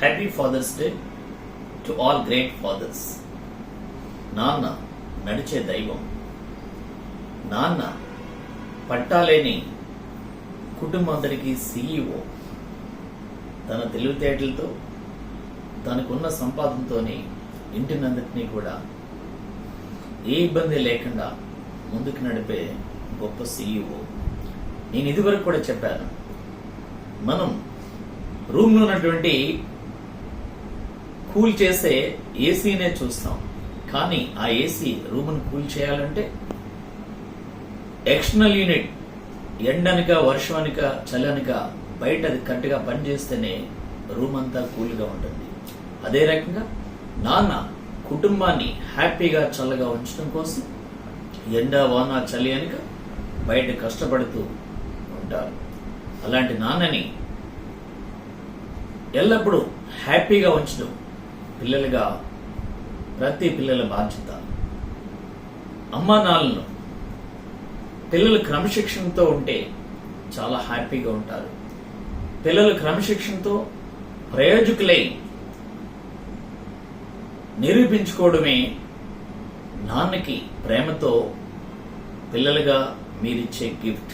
Happy father's day to all great fathers. నాన్న నడిచే దైవం. నాన్న పట్టాలేని కుటుంబం అందరికీ CEO. తన తెలివితేటలతో తనకున్న సంపాదనతోనే ఇంటినందరినీ కూడా ఏ ఇబ్బంది లేకుండా ముందుకు నడిపే గొప్ప CEO. నేను ఇదివరకు కూడా చెప్పాను, మనం రూమ్లో ఉన్నటువంటి కూల్ చేసే ఏసీనే చూస్తాం, కానీ ఆ ఏసీ రూమ్ను కూల్ చేయాలంటే ఎక్స్టర్నల్ యూనిట్ ఎండనక వర్షానిక చల్లనక బయట అది కరెక్ట్గా పనిచేస్తేనే రూమ్ అంతా కూల్గా ఉంటుంది. అదే రకంగా నాన్న కుటుంబాన్ని హ్యాపీగా చల్లగా ఉంచడం కోసం ఎండ వాన చలి అనక బయట కష్టపడుతూ ఉంటారు. అలాంటి నాన్నని ఎల్లప్పుడూ హ్యాపీగా ఉంచడం పిల్లలుగా ప్రతి పిల్లల బాధ్యత. అమ్మా నాన్నలను పిల్లలు క్రమశిక్షణతో ఉంటే చాలా హ్యాపీగా ఉంటారు. పిల్లలు క్రమశిక్షణతో ప్రయోజకులై నిరూపించుకోవడమే నాన్నకి ప్రేమతో పిల్లలుగా మీరిచ్చే గిఫ్ట్.